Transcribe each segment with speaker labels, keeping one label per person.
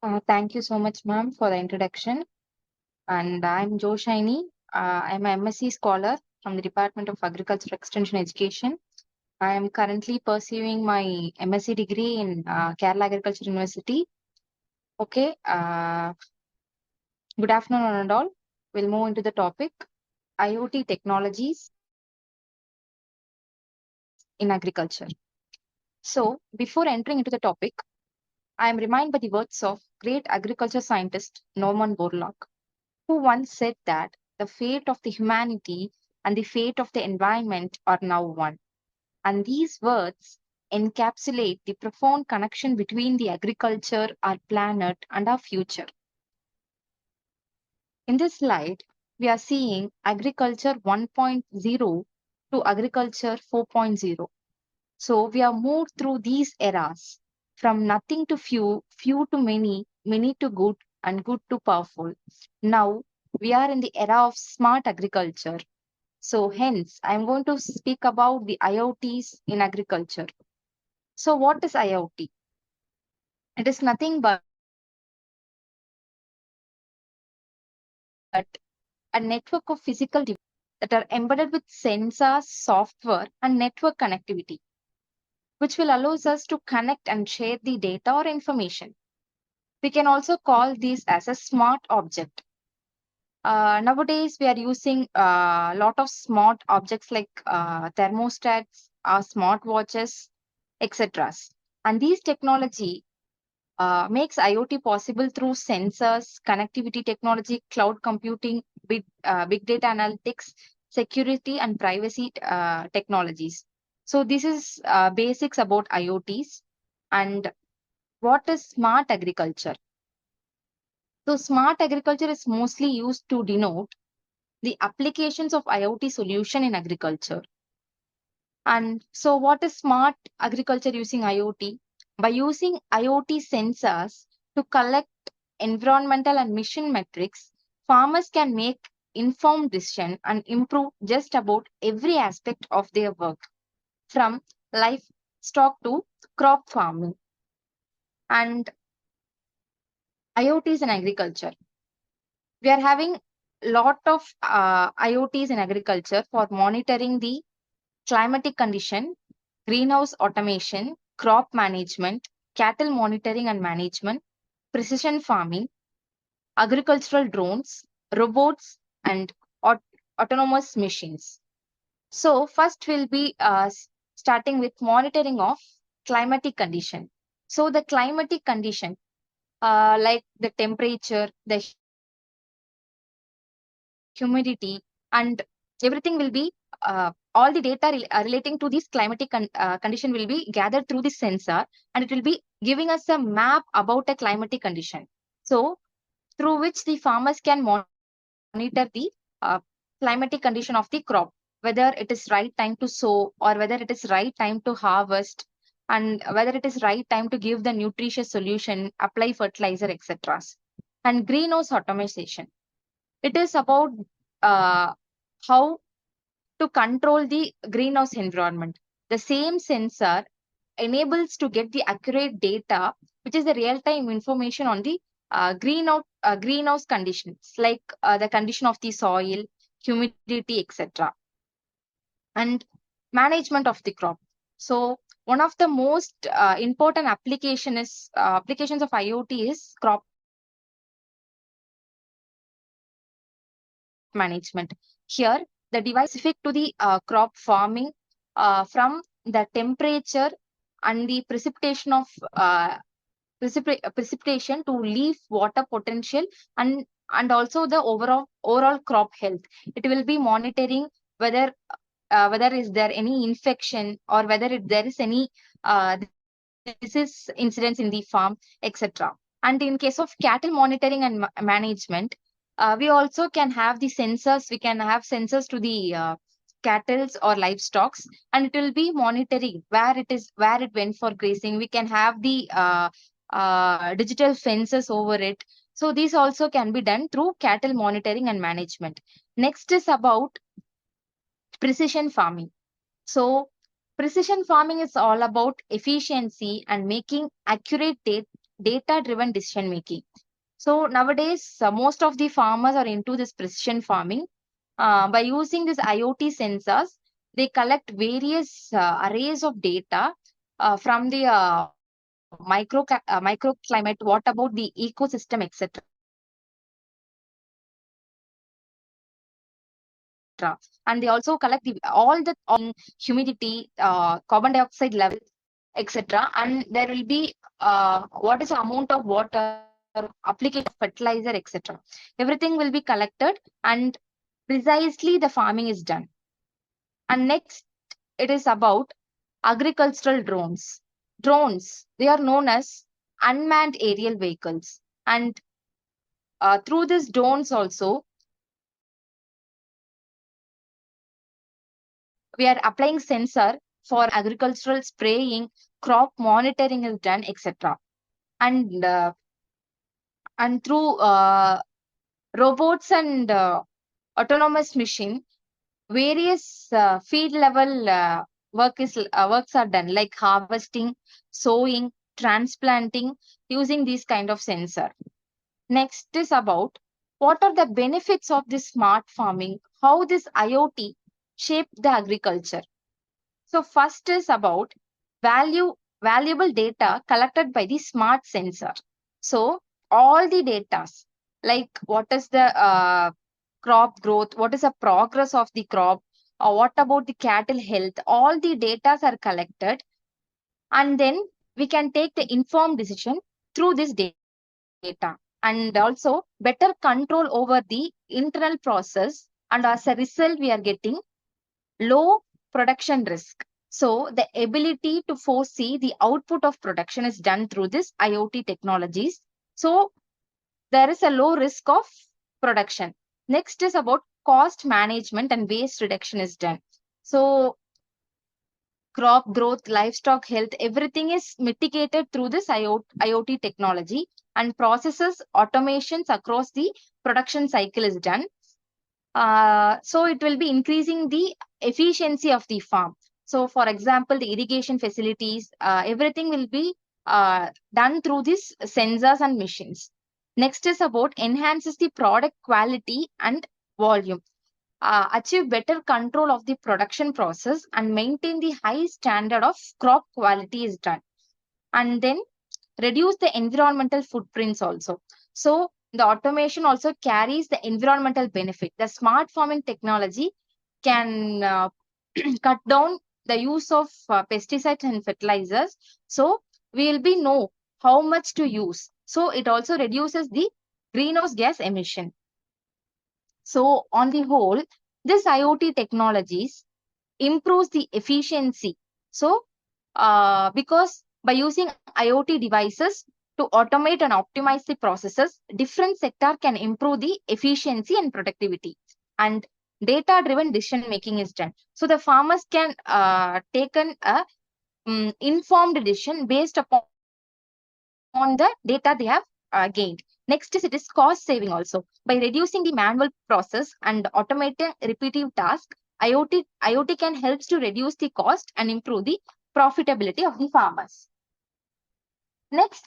Speaker 1: Thank you so much, ma'am, for the introduction. And I'm Shiney. I'm a MSc scholar from the Department of Agriculture Extension Education. I am currently pursuing my MSc degree in Kerala Agriculture University. Okay. Good afternoon, and all. We'll move into the topic IOT technologies in agriculture. So, before entering into the topic, I am reminded by the words of great agriculture scientist Norman Borlaug, who once said that the fate of the humanity and the fate of the environment are now one. And these words encapsulate the profound connection between the agriculture, our planet, and our future. In this slide, we are seeing agriculture 1.0 to agriculture 4.0. So we have moved through these eras from nothing to few, few to many, many to good, and good to powerful. Now we are in the era of smart agriculture. So hence, I'm going to speak about the IoTs in agriculture. So what is IoT? It is nothing but a network of physical devices that are embedded with sensors, software, and network connectivity, which will allows us to connect and share the data or information. We can also call these as a smart object. Nowadays, we are using a lot of smart objects like thermostats, smart watches, etc. And these technology makes IoT possible through sensors, connectivity technology, cloud computing, big data analytics, security, and privacy technologies. So this is basics about IoTs. And what is smart agriculture? So smart agriculture is mostly used to denote the applications of IoT solution in agriculture. And so what is smart agriculture using IoT? By using IoT sensors to collect environmental and mission metrics, farmers can make informed decision and improve just about every aspect of their work, from livestock to crop farming. And IoTs in agriculture. We are having lot of IoTs in agriculture for monitoring the climatic condition, greenhouse automation, crop management, cattle monitoring and management, precision farming, agricultural drones, robots, and aut- autonomous machines. So, first we'll be starting with monitoring of climatic condition. So, the climatic condition, like the temperature, the humidity, and everything will be all the data relating to this climatic condition will be gathered through the sensor, and it will be giving us a map about a climatic condition. So, through which the farmers can monitor the uh, climatic condition of the crop, whether it is right time to sow or whether it is right time to harvest, and whether it is right time to give the nutritious solution, apply fertilizer, etc. And greenhouse automation. It is about uh, how to control the greenhouse environment. The same sensor enables to get the accurate data, which is the real-time information on the greenhouse conditions, like the condition of the soil, humidity, etc., and management of the crop. So one of the most important applications of IoT is crop management. Here, the device specific to the crop farming, from the temperature and the precipitation of precipitation to leaf water potential, and also the overall crop health. It will be monitoring whether whether is there any infection, or whether there is any disease incidents in the farm, etc. And in case of cattle monitoring and management, we also can have the sensors. We can have sensors to the cattle or livestock, and it will be monitoring where it went for grazing. We can have the digital fences over it. So these also can be done through cattle monitoring and management. Next is about precision farming. So precision farming is all about efficiency and making accurate data-driven decision making. So nowadays, most of the farmers are into this precision farming. By using these IoT sensors, they collect various arrays of data from the microclimate. What about the ecosystem, etc. And they also collect all the humidity, carbon dioxide level, etc. And there will be what is the amount of water, application of fertilizer, etc. Everything will be collected, and precisely the farming is done. And next, it is about agricultural drones. Drones, they are known as unmanned aerial vehicles. And through these drones also, we are applying sensor for agricultural spraying, crop monitoring is done, etc. And through robots and autonomous machine, various field level works are done, like harvesting, sowing, transplanting, using these kind of sensor. Next is about what are the benefits of this smart farming, how this IoT shape the agriculture. So first is about valuable data collected by the smart sensor. So all the data, like what is the crop growth, what is the progress of the crop, or what about the cattle health, all the data are collected, and then we can take the informed decision through this data. And also better control over the internal process, and as a result we are getting low production risk. So the ability to foresee the output of production is done through this IoT technologies. So there is a low risk of production. Next is about cost management and waste reduction is done. So crop growth, livestock health, everything is mitigated through this IoT technology, and processes automations across the production cycle is done. So it will be increasing the efficiency of the farm. So for example, the irrigation facilities, everything will be done through these sensors and machines. Next is about enhances the product quality and volume. Achieve better control of the production process and maintain the high standard of crop quality is done. And then reduce the environmental footprints also. So the automation also carries the environmental benefit. The smart farming technology can cut down the use of pesticides and fertilizers. So we will be know how much to use. So it also reduces the greenhouse gas emission. So on the whole, this IoT technologies improves the efficiency. So because by using IoT devices to automate and optimize the processes, different sector can improve the efficiency and productivity. And data-driven decision making is done. So the farmers can take an informed decision based upon the data they have gained. Next is it is cost saving also. By reducing the manual process and automating repetitive tasks, IoT can help to reduce the cost and improve the profitability of the farmers. Next,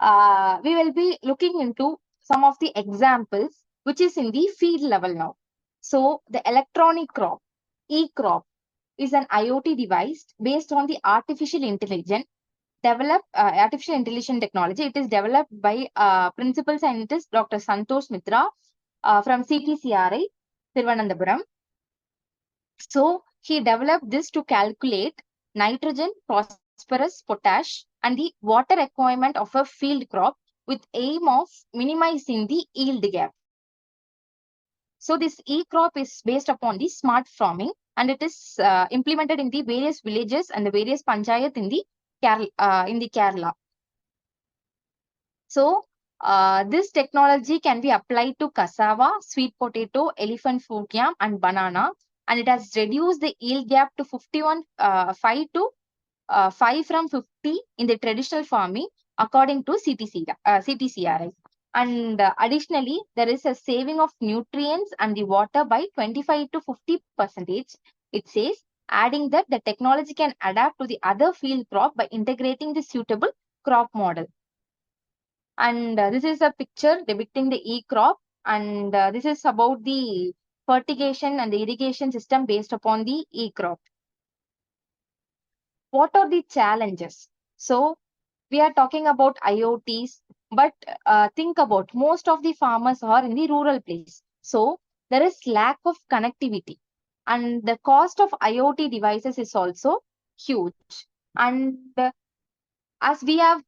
Speaker 1: we will be looking into some of the examples which is in the field level now. So the electronic crop, e-crop, is an IoT device based on the artificial intelligence technology. It is developed by principal scientist Dr. Santosh Mitra from CTCRI, Thiruvananthapuram. So he developed this to calculate nitrogen, phosphorus, potash, and the water requirement of a field crop with aim of minimizing the yield gap. So this e-crop is based upon the smart farming, and it is implemented in the various villages and the various panchayat in the Kerala. So this technology can be applied to cassava, sweet potato, elephant fruit yam, and banana, and it has reduced the yield gap to 5 from 50 in the traditional farming, according to CTCRI. And additionally, there is a saving of nutrients and the water by 25 to 50%. It says, adding that the technology can adapt to the other field crop by integrating the suitable crop model. And this is a picture depicting the e-crop, and this is about the fertigation and the irrigation system based upon the e-crop. What are the challenges? So we are talking about IoTs, but think about most of the farmers are in the rural place. So there is lack of connectivity, and the cost of IoT devices is also huge. And as we have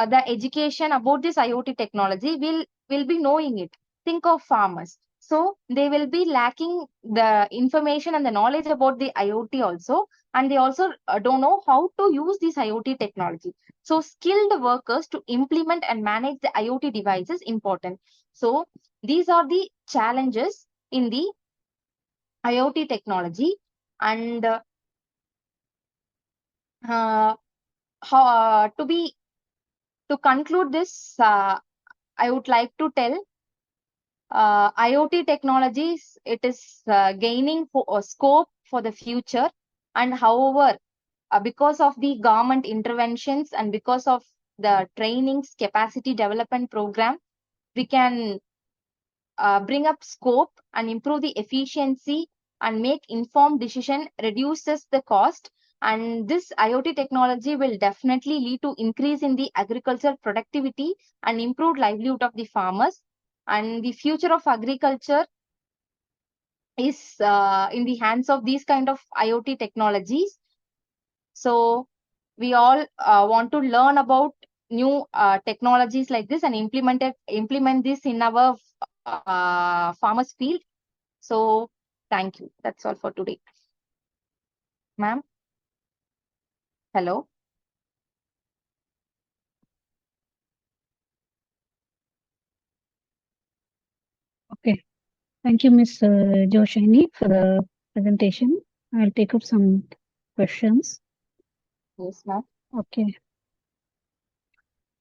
Speaker 1: the education about this IoT technology, will be knowing it. Think of farmers. So they will be lacking the information and the knowledge about the IoT also, and they also don't know how to use this IoT technology. So skilled workers to implement and manage the IoT devices important. So these are the challenges in the IoT technology, and uh, how to conclude this. I would like to tell IoT technologies, it is gaining a scope for the future. And however, because of the government interventions and because of the trainings capacity development program, we can bring up scope and improve the efficiency and make informed decision, reduces the cost. And this IoT technology will definitely lead to increase in the agriculture productivity and improved livelihood of the farmers. And the future of agriculture is in the hands of these kind of IoT technologies. So we all want to learn about new technologies like this and implement this in our farmers field. So thank you. That's all for today. Ma'am, hello.
Speaker 2: Okay. Thank you, Ms. Joshini, for the presentation. I'll take up some questions.
Speaker 1: Yes, ma'am.
Speaker 2: Okay.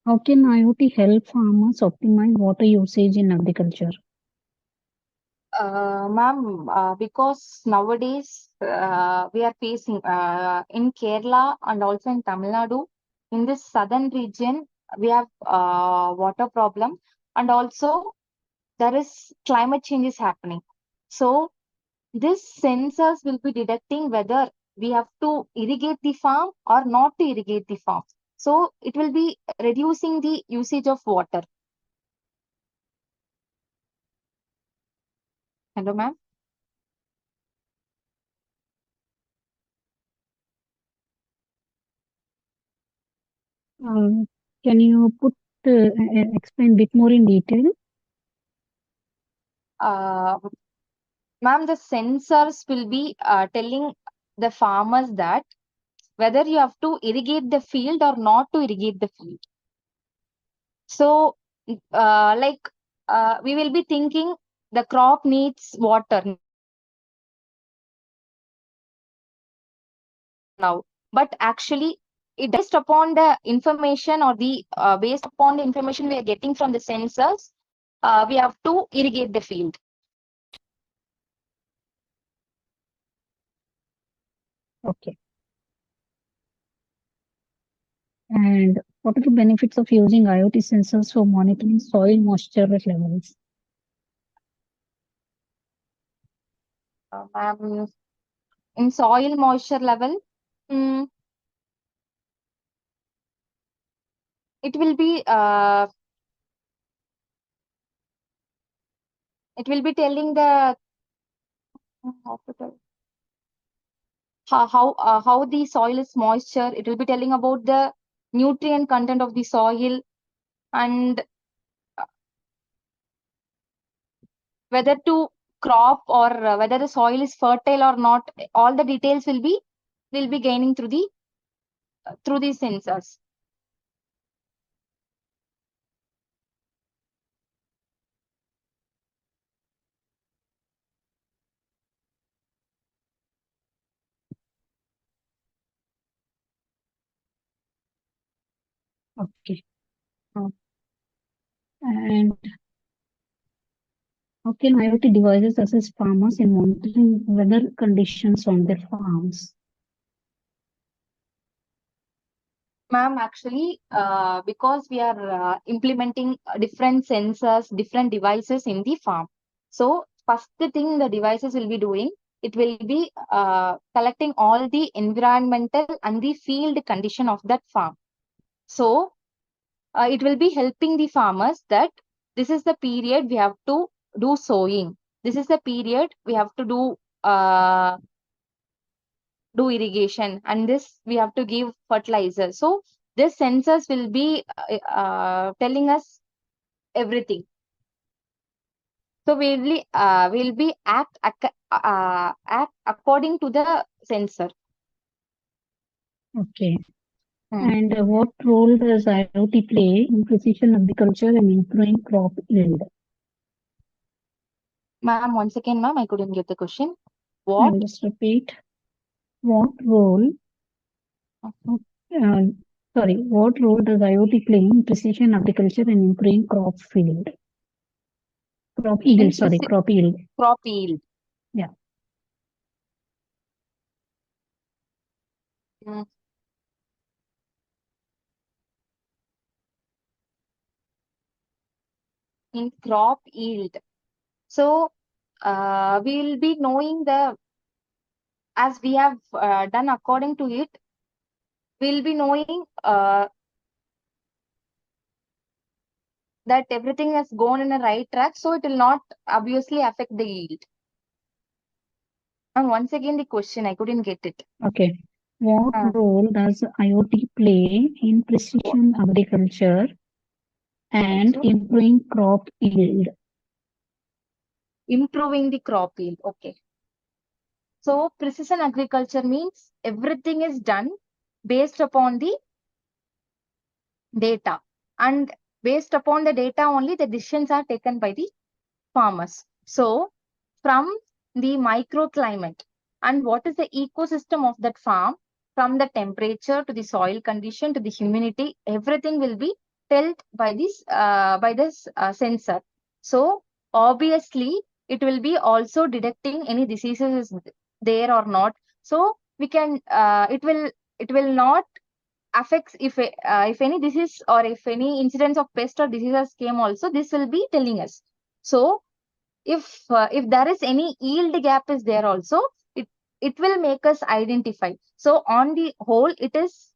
Speaker 2: How can IoT help farmers optimize water usage in agriculture?
Speaker 1: Ma'am, because nowadays we are facing in Kerala and also in Tamil Nadu, in this southern region, we have water problem, and also there is climate change is happening. So these sensors will be detecting whether we have to irrigate the farm or not to irrigate the farm. So it will be reducing the usage of water. Hello, ma'am.
Speaker 2: Can you explain a bit more in detail?
Speaker 1: Ma'am, the sensors will be telling the farmers that whether you have to irrigate the field or not to irrigate the field. So, like we will be thinking the crop needs water now, but actually, it based upon the information or the based upon the information we are getting from the sensors, we have to irrigate the field.
Speaker 2: Okay. And what are the benefits of using IoT sensors for monitoring soil moisture levels?
Speaker 1: In soil moisture level, mm, it will be telling the how to tell how the soil is moisture. It will be telling about the nutrient content of the soil, and whether to crop or whether the soil is fertile or not. All the details will be gaining through these sensors.
Speaker 2: Okay. And how can IoT devices assist farmers in monitoring weather conditions on their farms?
Speaker 1: Ma'am, actually, because we are implementing different sensors, different devices in the farm. So, first thing the devices will be doing, it will be collecting all the environmental and the field condition of that farm. So, it will be helping the farmers that this is the period we have to do sowing. This is the period we have to do irrigation, and this we have to give fertilizer. So this sensors will be telling us everything. So we'll be act according to the sensor.
Speaker 2: Okay.
Speaker 1: Hmm.
Speaker 2: And what role does IoT play in precision agriculture and improving crop yield?
Speaker 1: Ma'am, once again, ma'am, I couldn't get the question.
Speaker 2: I
Speaker 1: What?
Speaker 2: will just repeat. What role, uh, what role does IoT play in precision agriculture and improving crop yield? Crop yield, crop yield.
Speaker 1: Crop yield.
Speaker 2: Yeah.
Speaker 1: Hmm. In crop yield. So we'll be knowing as we have done according to it, we'll be knowing that everything has gone in a right track, so it will not obviously affect the yield. And once again, the question, I couldn't get it.
Speaker 2: Okay. What role does IoT play in precision agriculture and improving crop yield?
Speaker 1: Improving the crop yield. Okay. So precision agriculture means everything is done based upon the data. And based upon the data only, the decisions are taken by the farmers. So from the microclimate and what is the ecosystem of that farm, from the temperature to the soil condition to the humidity, everything will be told by this sensor. So obviously it will be also detecting any diseases is there or not. So we can it will not affects if any disease or if any incidents of pest or diseases came also, this will be telling us. So if there is any yield gap is there also, it will make us identify. So on the whole, it is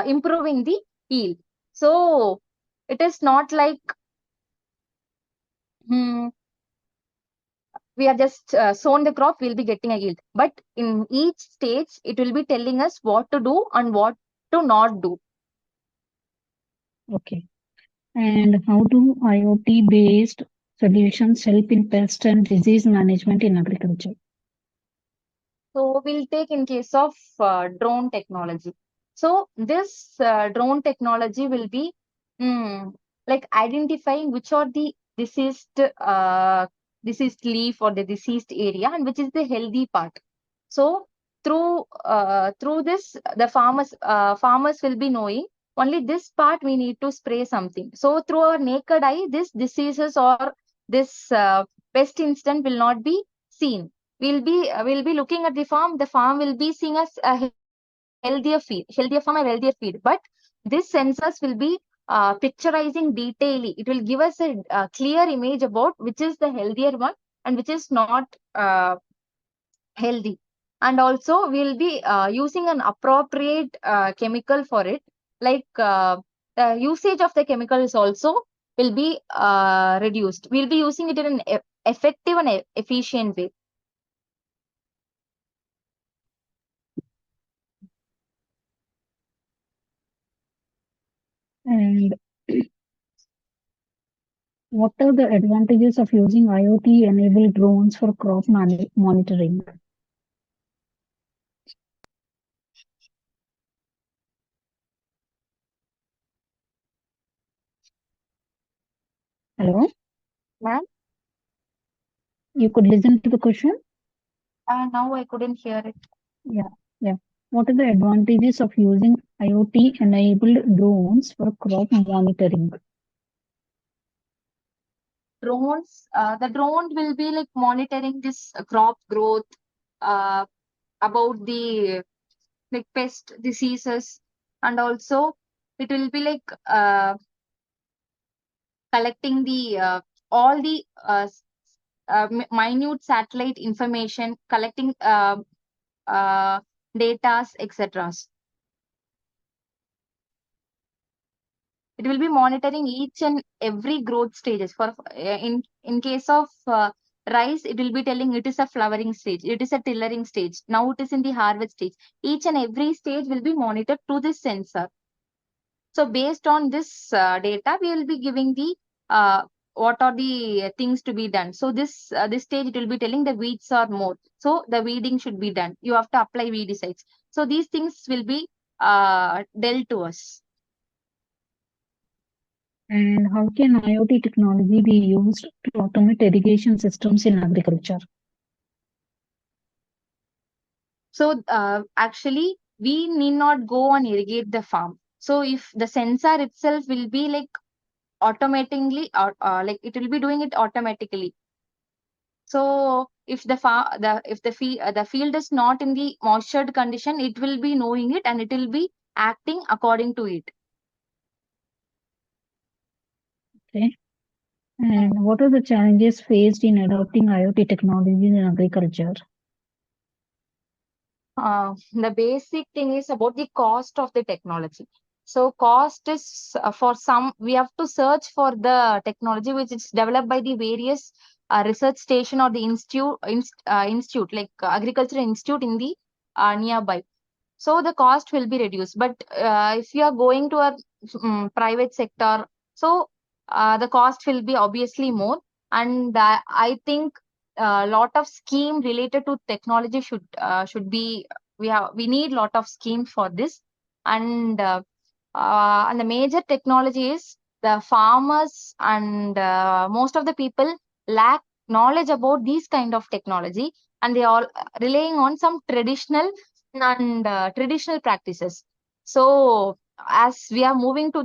Speaker 1: improving the yield. So it is not like hmm, we are just sown the crop, we'll be getting a yield. But in each stage, it will be telling us what to do and what to not do.
Speaker 2: Okay. And how do IoT based solutions help in pest and disease management in agriculture?
Speaker 1: So we'll take in case of drone technology. So this drone technology will be like identifying which are the diseased leaf or the diseased area and which is the healthy part. So through this, the farmers will be knowing only this part we need to spray something. So through our naked eye, this diseases or this pest incident will not be seen. We'll be looking at the farm will be seeing us a healthier farm, a healthier feed. But this sensors will be picturizing detailing. It will give us a clear image about which is the healthier one and which is not healthy. And also we'll be using an appropriate chemical for it. Like the usage of the chemical is also will be reduced. We'll be using it in an effective and efficient way.
Speaker 2: And what are the advantages of using IoT enabled drones for crop monitoring? Hello?
Speaker 1: Ma'am?
Speaker 2: You could listen to the question?
Speaker 1: Now I couldn't hear it.
Speaker 2: Yeah. Yeah. What are the advantages of using IoT enabled drones for crop monitoring?
Speaker 1: The drone will be like monitoring this crop growth, uh, about the like pest diseases And also it will be like collecting the all the minute satellite information, collecting data, etc. It will be monitoring each and every growth stages. For in case of rice, it will be telling it is a flowering stage, it is a tillering stage, now it is in the harvest stage. Each and every stage will be monitored through this sensor. So based on this data, we will be giving the what are the things to be done. So this stage it will be telling the weeds are more. So the weeding should be done. You have to apply weedicides. So these things will be dealt to us.
Speaker 2: And how can IoT technology be used to automate irrigation systems in agriculture?
Speaker 1: So actually, we need not go and irrigate the farm. So if the sensor itself will be like automatically, or like it will be doing it automatically. So if the field is not in the moistured condition, it will be knowing it and it will be acting according to it.
Speaker 2: Okay. And what are the challenges faced in adopting IoT technologies in agriculture?
Speaker 1: The basic thing is about the cost of the technology. So cost is for some, we have to search for the technology which is developed by the various research station or the institute like agricultural institute in the nearby. So the cost will be reduced. But if you are going to a private sector, so the cost will be obviously more. And I think a lot of scheme related to technology should be, we need lot of schemes for this. And and the major technology is the farmers and most of the people lack knowledge about these kind of technology, and they are relying on some traditional practices. So as we are moving to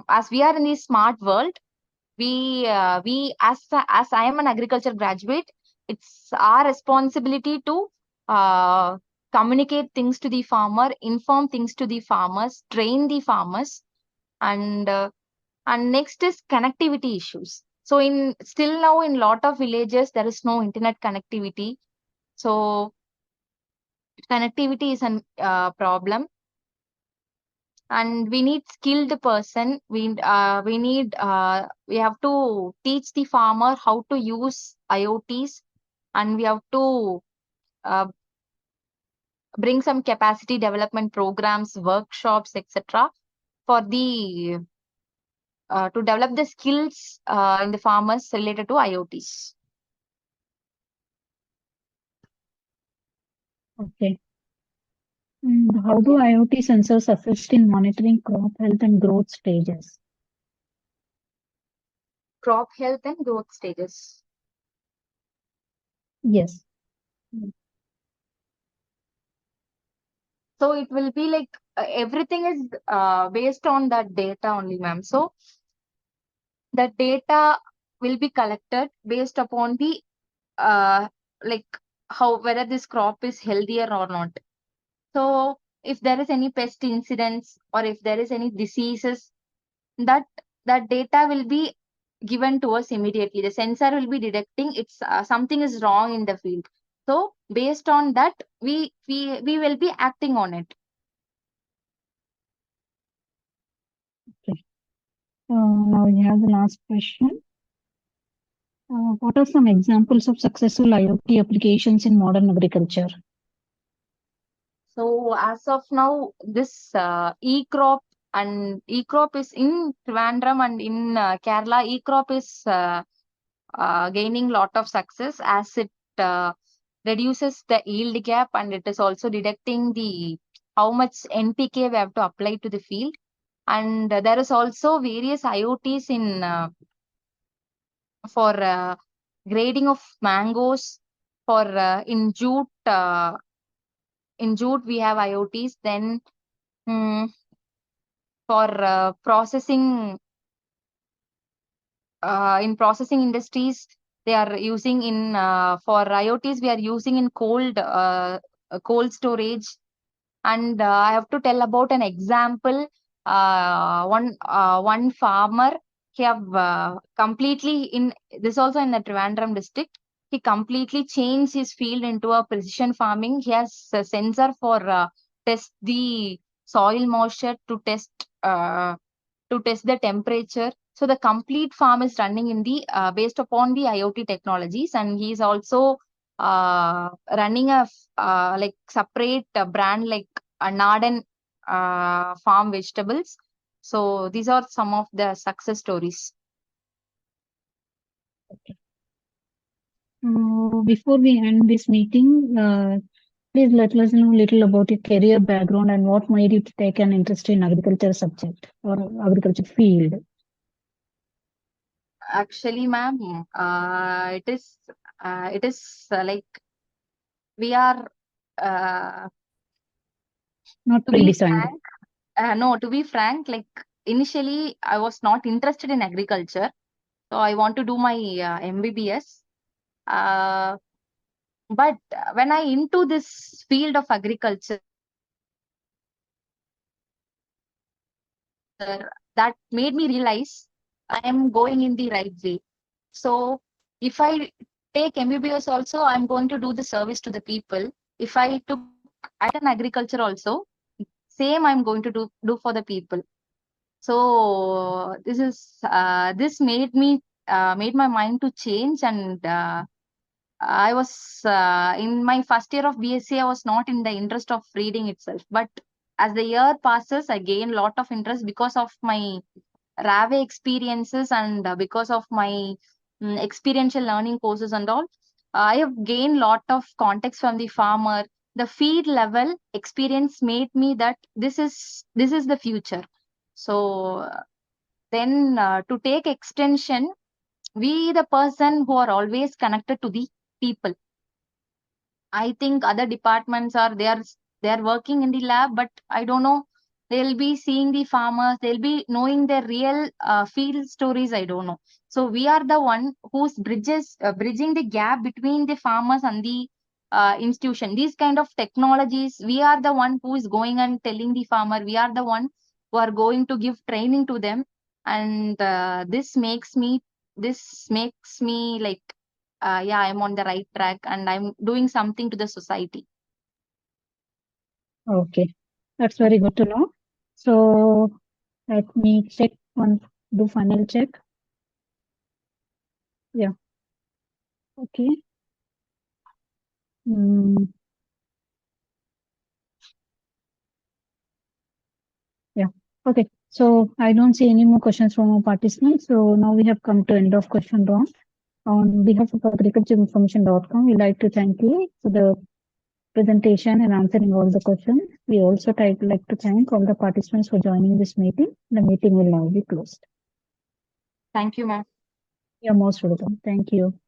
Speaker 1: as we are in the smart world, we as I am an agriculture graduate, it's our responsibility to uh, communicate things to the farmer, inform things to the farmers, train the farmers. And uh, and next is connectivity issues. So in still now in lot of villages there is no internet connectivity. So connectivity is an problem, and we need skilled person. We have to teach the farmer how to use IoTs, and we have to uh, bring some capacity development programs, workshops, etc. for the to develop the skills in the farmers related to IoTs.
Speaker 2: Okay. And how do IoT sensors assist in monitoring crop health and growth stages?
Speaker 1: Crop health and growth stages.
Speaker 2: Yes.
Speaker 1: So it will be like everything is based on that data only, ma'am. So that data will be collected based upon the uh, like how whether this crop is healthier or not. So if there is any pest incidents or if there is any diseases, that that data will be given to us immediately. The sensor will be detecting it's something is wrong in the field. So based on that, we will be acting on it.
Speaker 2: Okay. Now we have the last question. What are some examples of successful IoT applications in modern agriculture?
Speaker 1: So as of now, this e-crop is in Trivandrum and in Kerala. E-crop is gaining lot of success as it uh, reduces the yield gap, and it is also detecting the how much NPK we have to apply to the field. And there is also various IoTs in for grading of mangoes. For in jute we have IoTs. Then mm, for processing in processing industries, they are using in for IoTs we are using in cold storage. And I have to tell about an example. One farmer, he have completely in this also in the Trivandrum district. He completely changed his field into a precision farming. He has a sensor for test the soil moisture, to test the temperature. So the complete farm is running in the based upon the IoT technologies, and he is also running a like separate brand like a Narden farm vegetables. So these are some of the success stories.
Speaker 2: Before we end this meeting, please let us know a little about your career background and what made you to take an interest in agriculture subject or agriculture field.
Speaker 1: Actually, ma'am, it is like we are
Speaker 2: Not
Speaker 1: to be
Speaker 2: pre-designed.
Speaker 1: frank. No, to be frank, like initially I was not interested in agriculture, so I want to do my MBBS. Uh, but when I into this field of agriculture, that made me realize I am going in the right way. So if I take MBBS also, I'm going to do the service to the people. If I took an agriculture also, same I'm going to do for the people. So this made my mind to change, and I was in my first year of BSc. I was not in the interest of reading itself, but as the year passes, I gain lot of interest because of my Rave experiences, and because of my experiential learning courses and all. I have gained lot of context from the farmer. The field level experience made me that this is the future. So then to take extension, we the person who are always connected to the people. I think other departments they are working in the lab, but I don't know. They'll be seeing the farmers. They'll be knowing their real field stories. I don't know. So we are the one who's bridging the gap between the farmers and the institution. These kind of technologies, we are the one who is going and telling the farmer. We are the one who are going to give training to them, and this makes me like yeah, I'm on the right track and I'm doing something to the society.
Speaker 2: Okay, that's very good to know. So let me check do final check. Yeah. Okay. Mm, yeah. Okay. So I don't see any more questions from our participants. So now we have come to end of question round. On behalf of agricultureinformation.com, we'd like to thank you for the presentation and answering all the questions. We also like to thank all the participants for joining this meeting. The meeting will now be closed.
Speaker 1: Thank you, ma'am.
Speaker 2: You're most welcome. Thank you.